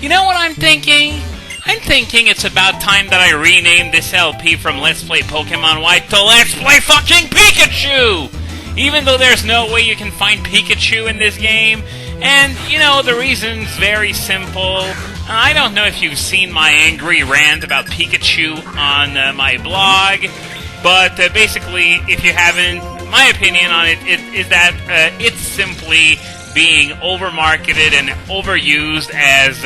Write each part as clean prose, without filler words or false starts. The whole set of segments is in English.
You know what I'm thinking? I'm thinking it's about time that I rename this LP from Let's Play Pokemon White to Let's Play fucking Pikachu! Even though there's no way you can find Pikachu in this game. And, you know, the reason's very simple. I don't know if you've seen my angry rant about Pikachu on my blog, but basically, if you haven't, my opinion on it is that it's simply being overmarketed and overused as,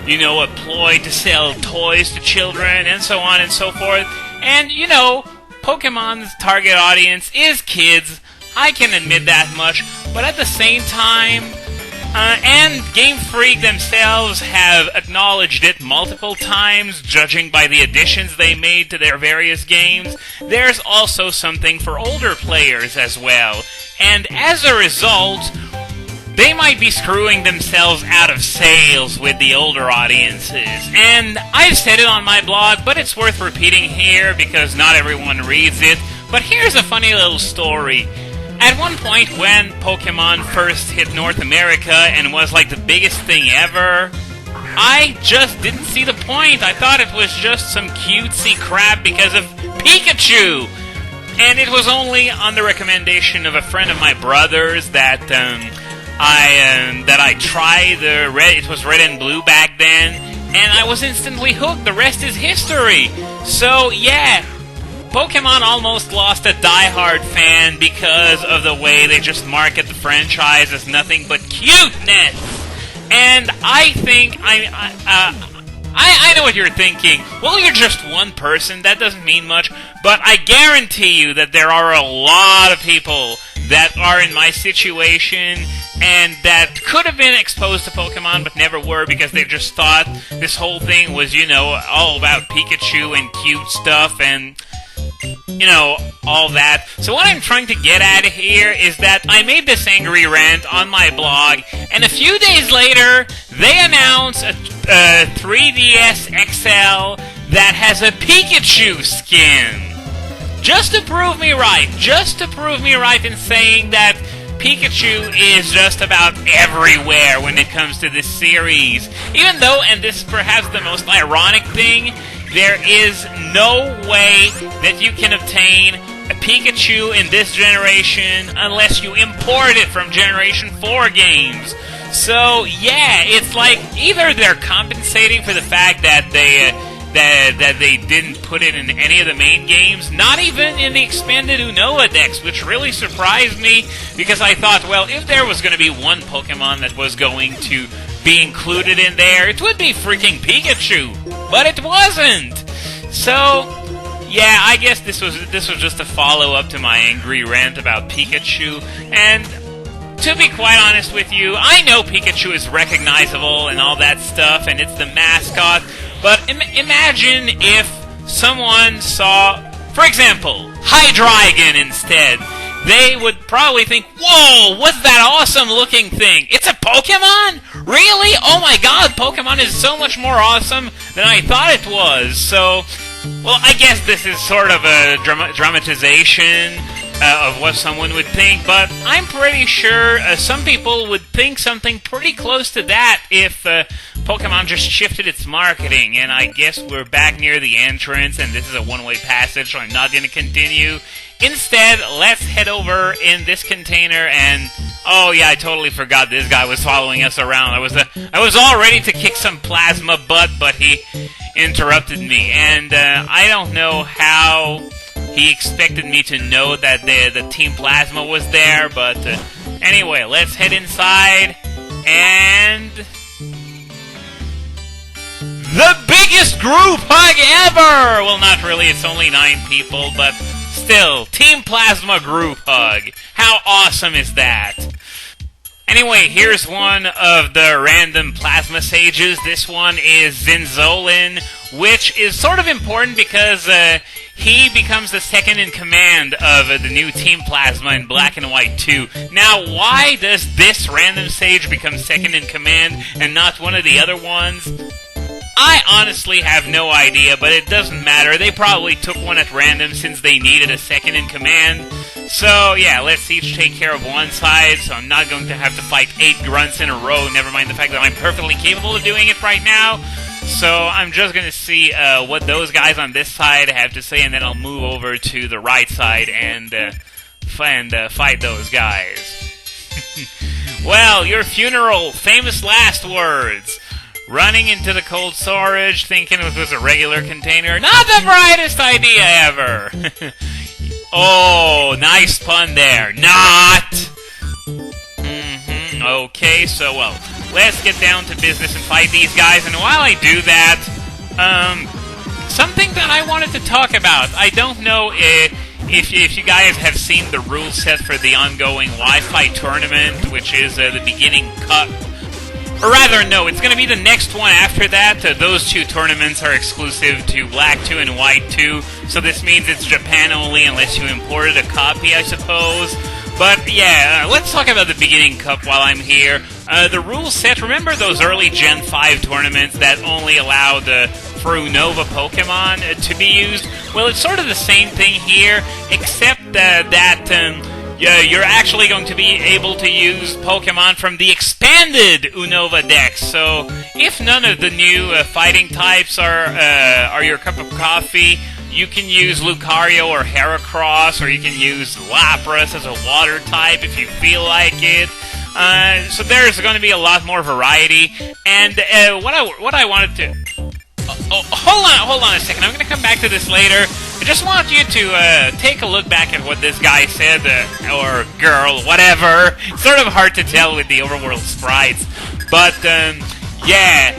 you know, a ploy to sell toys to children and so on and so forth. And, you know, Pokemon's target audience is kids. I can admit that much. But at the same time, and Game Freak themselves have acknowledged it multiple times, judging by the additions they made to their various games, there's also something for older players as well. And as a result, they might be screwing themselves out of sales with the older audiences. And I've said it on my blog, but it's worth repeating here because not everyone reads it. But here's a funny little story. At one point when Pokemon first hit North America and was like the biggest thing ever, I just didn't see the point. I thought it was just some cutesy crap because of Pikachu. And it was only on the recommendation of a friend of my brother's that I tried the red. It was red and blue back then, and I was instantly hooked. The rest is history. So yeah, Pokemon almost lost a diehard fan because of the way they just market the franchise as nothing but cuteness. And I think I know what you're thinking. Well, you're just one person. That doesn't mean much. But I guarantee you that there are a lot of people that are in my situation and that could have been exposed to Pokemon but never were because they just thought this whole thing was, you know, all about Pikachu and cute stuff and, you know, all that. So what I'm trying to get at here is that I made this angry rant on my blog, and a few days later, they announce a 3DS XL that has a Pikachu skin. Just to prove me right. Just to prove me right in saying that Pikachu is just about everywhere when it comes to this series. Even though, and this is perhaps the most ironic thing, there is no way that you can obtain a Pikachu in this generation unless you import it from Generation 4 games. So, yeah, it's like either they're compensating for the fact that they didn't put it in any of the main games, not even in the expanded Unova Dex, which really surprised me, because I thought, well, if there was going to be one Pokemon that was going to be included in there, it would be freaking Pikachu, but it wasn't. So, yeah, I guess this was just a follow-up to my angry rant about Pikachu, and to be quite honest with you, I know Pikachu is recognizable and all that stuff, and it's the mascot, but imagine if someone saw, for example, Hydreigon instead. They would probably think, whoa, what's that awesome-looking thing? It's a Pokemon? Really? Oh my god, Pokemon is so much more awesome than I thought it was. So, well, I guess this is sort of a dramatization of what someone would think, but I'm pretty sure some people would think something pretty close to that if Pokemon just shifted its marketing, and I guess we're back near the entrance, and this is a one-way passage, so I'm not going to continue. Instead, let's head over in this container, and oh yeah, I totally forgot this guy was following us around. I was all ready to kick some plasma butt, but he interrupted me, and I don't know how he expected me to know that the Team Plasma was there, but anyway, let's head inside, and the biggest group hug ever! Well, not really, it's only 9 people, but still, Team Plasma group hug. How awesome is that? Anyway, here's one of the random Plasma Sages. This one is ZINZOLIN, which is sort of important because he becomes the second in command of the new Team Plasma in Black and White 2. Now, why does this random Sage become second in command and not one of the other ones? I honestly have no idea, but it doesn't matter. They probably took one at random since they needed a second in command. So, yeah, let's each take care of one side, so I'm not going to have to fight 8 grunts in a row, never mind the fact that I'm perfectly capable of doing it right now. So, I'm just going to see what those guys on this side have to say, and then I'll move over to the right side and fight those guys. Well, your funeral, famous last words. Running into the cold storage, thinking it was a regular container. Not the brightest idea ever! Oh, nice pun there. Not! Okay, so, well, let's get down to business and fight these guys. And while I do that, something that I wanted to talk about. I don't know if you guys have seen the rule set for the ongoing Wi-Fi tournament, which is the beginning cup. Or rather, no, it's going to be the next one after that. Those 2 tournaments are exclusive to Black 2 and White 2, so this means it's Japan only unless you imported a copy, I suppose. But yeah, let's talk about the beginning cup while I'm here. The rule set, remember those early Gen 5 tournaments that only allowed for Unova Pokemon to be used? Well, it's sort of the same thing here, except that you're actually going to be able to use Pokemon from the expanded Unova Dex. So, if none of the new fighting types are your cup of coffee, you can use Lucario or Heracross, or you can use Lapras as a water type if you feel like it. So there's going to be a lot more variety. And what I wanted to... hold on a second. I'm going to come back to this later. I just want you to take a look back at what this guy said, or girl, whatever. It's sort of hard to tell with the overworld sprites. But, yeah.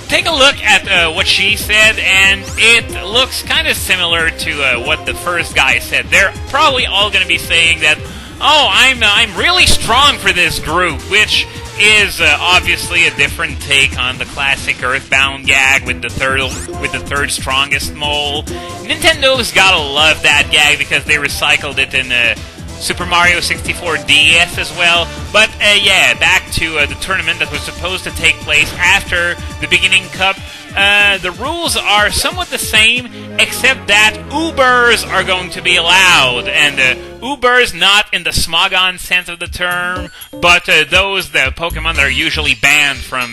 Take a look at what she said, and it looks kind of similar to what the first guy said. They're probably all going to be saying that, oh, I'm really strong for this group, which is obviously a different take on the classic Earthbound gag with the third strongest mole. Nintendo's gotta love that gag because they recycled it in Super Mario 64 DS as well. But yeah, back to the tournament that was supposed to take place after the beginning cup. The rules are somewhat the same, except that Ubers are going to be allowed. And Ubers not in the Smogon sense of the term, but the Pokemon that are usually banned from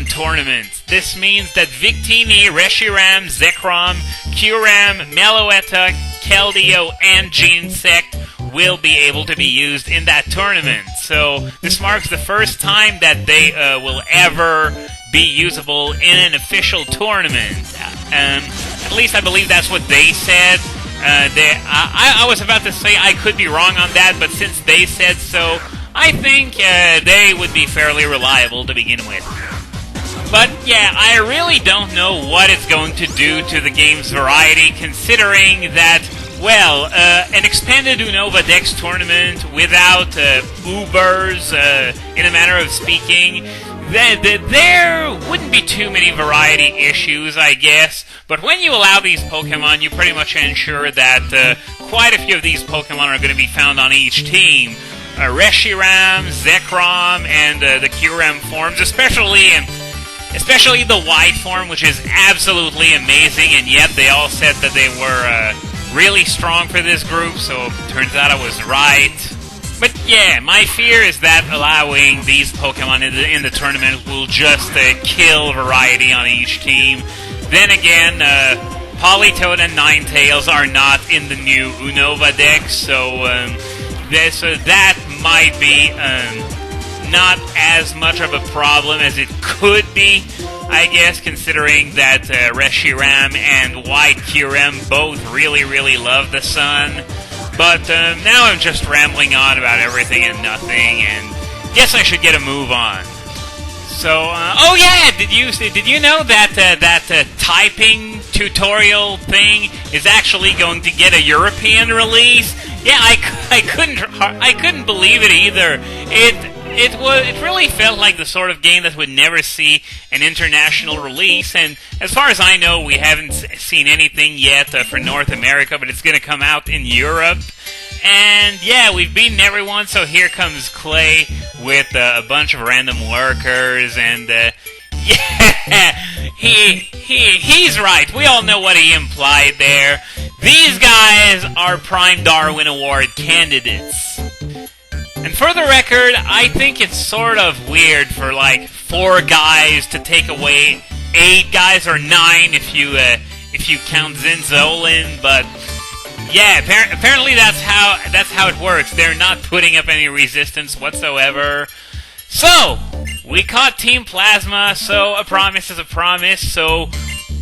tournaments. This means that Victini, Reshiram, Zekrom, Kyurem, Meloetta, Keldeo, and Genesect will be able to be used in that tournament. So this marks the first time that they will ever be usable in an official tournament. At least I believe that's what they said. I was about to say I could be wrong on that, but since they said so, I think they would be fairly reliable to begin with. But yeah, I really don't know what it's going to do to the game's variety, considering that, well, an expanded Unova Dex tournament without Ubers, in a manner of speaking, there wouldn't be too many variety issues, I guess. But when you allow these Pokemon, you pretty much ensure that quite a few of these Pokemon are going to be found on each team. Reshiram, Zekrom, and the Kyurem forms, especially the white form, which is absolutely amazing, and yet they all said that they were really strong for this group, so turns out I was right. But yeah, my fear is that allowing these Pokemon in the tournament will just kill variety on each team. Then again, Politoed and Ninetales are not in the new Unova deck, so that might be not as much of a problem as it could be, I guess, considering that Reshiram and White Kyurem both really, really love the sun. But now I'm just rambling on about everything and nothing, and guess I should get a move on. So, oh yeah, did you know that that typing tutorial thing is actually going to get a European release? Yeah, I couldn't believe it either. It really felt like the sort of game that would never see an international release, and as far as I know, we haven't seen anything yet for North America, but it's going to come out in Europe. And yeah, we've beaten everyone, so here comes Clay with a bunch of random lurkers, and yeah, he's right. We all know what he implied there. These guys are prime Darwin Award candidates. And for the record, I think it's sort of weird for like 4 guys to take away 8 guys, or 9 if you count ZINZOLIN, but yeah, apparently that's how it works. They're not putting up any resistance whatsoever. So, we caught Team Plasma, so a promise is a promise, so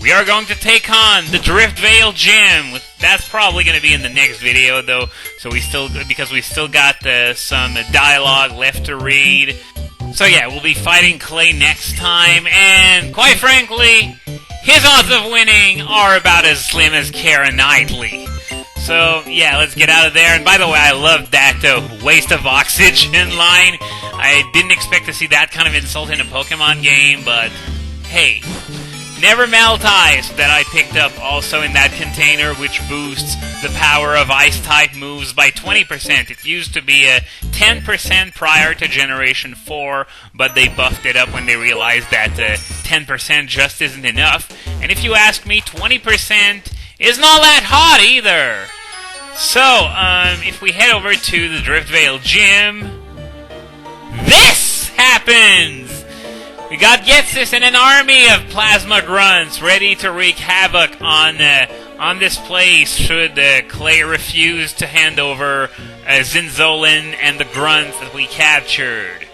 we are going to take on the Driftvale Gym. That's probably going to be in the next video, though, so because we still got some dialogue left to read. So yeah, we'll be fighting Clay next time, and quite frankly, his odds of winning are about as slim as Keira Knightley. So yeah, let's get out of there. And by the way, I loved that waste of oxygen line. I didn't expect to see that kind of insult in a Pokemon game, but hey. Never Melt Ice that I picked up also in that container, which boosts the power of Ice-type moves by 20%. It used to be a 10% prior to Generation 4, but they buffed it up when they realized that 10% just isn't enough. And if you ask me, 20% isn't all that hot either. So, if we head over to the Driftvale Gym, this happens! We got Getsis and an army of plasma grunts ready to wreak havoc on this place should Clay refuse to hand over ZINZOLIN and the grunts that we captured.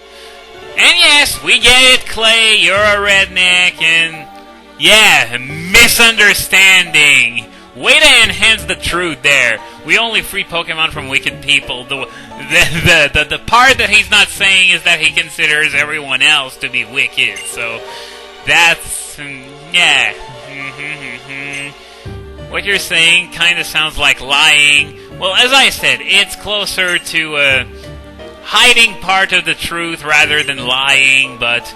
And yes, we get it, Clay, you're a redneck, and yeah, misunderstanding. Way to enhance the truth there. We only free Pokemon from wicked people. The part that he's not saying is that he considers everyone else to be wicked. So that's yeah. What you're saying kind of sounds like lying. Well, as I said, it's closer to hiding part of the truth rather than lying, but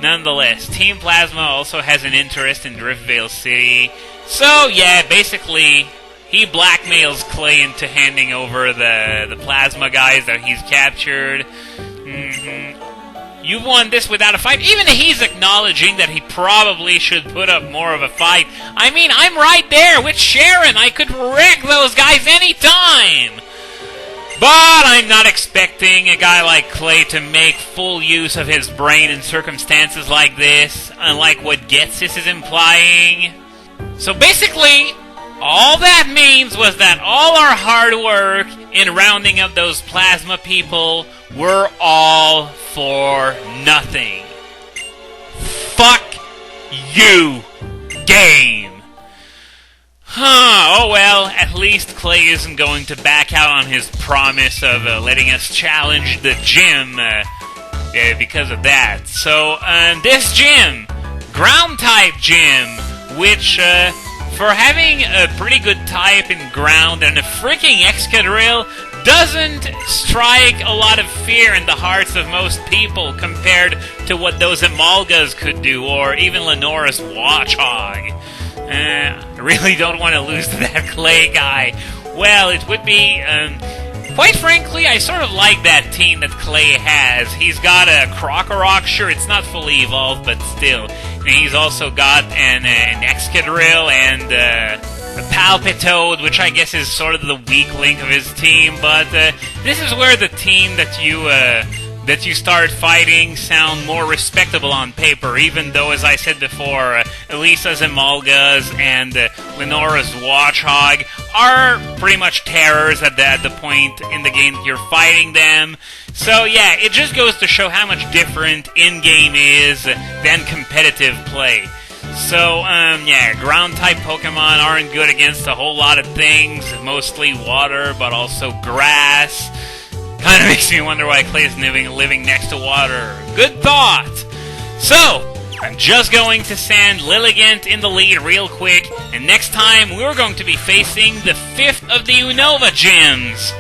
nonetheless, Team Plasma also has an interest in Driftvale City. So, yeah, basically, he blackmails Clay into handing over the plasma guys that he's captured. You've won this without a fight. Even he's acknowledging that he probably should put up more of a fight. I mean, I'm right there with Sharon. I could wreck those guys anytime. But I'm not expecting a guy like Clay to make full use of his brain in circumstances like this, unlike what Getsis is implying. So basically, all that means was that all our hard work in rounding up those plasma people were all for nothing. Fuck you, game. Oh well, at least Clay isn't going to back out on his promise of letting us challenge the gym because of that. So, this gym, Ground-type gym, which, for having a pretty good type in ground and a freaking Excadrill, doesn't strike a lot of fear in the hearts of most people compared to what those Emolgas could do, or even Lenora's Watchog. I really don't want to lose to that Clay guy. Well, it would be, quite frankly, I sort of like that team that Clay has. He's got a Krokorok, sure, it's not fully evolved, but still. And he's also got an Excadrill and a Palpitoad, which I guess is sort of the weak link of his team, but this is where the team that you start fighting sound more respectable on paper, even though, as I said before, Elisa's Emolgas and Lenora's Watchog are pretty much terrors at the point in the game that you're fighting them. So yeah, it just goes to show how much different in-game is than competitive play. So, yeah, ground-type Pokemon aren't good against a whole lot of things, mostly water, but also grass. Kind of makes me wonder why Clay's living next to water. Good thought! So, I'm just going to send Lilligant in the lead real quick, and next time we're going to be facing the 5th of the Unova gyms.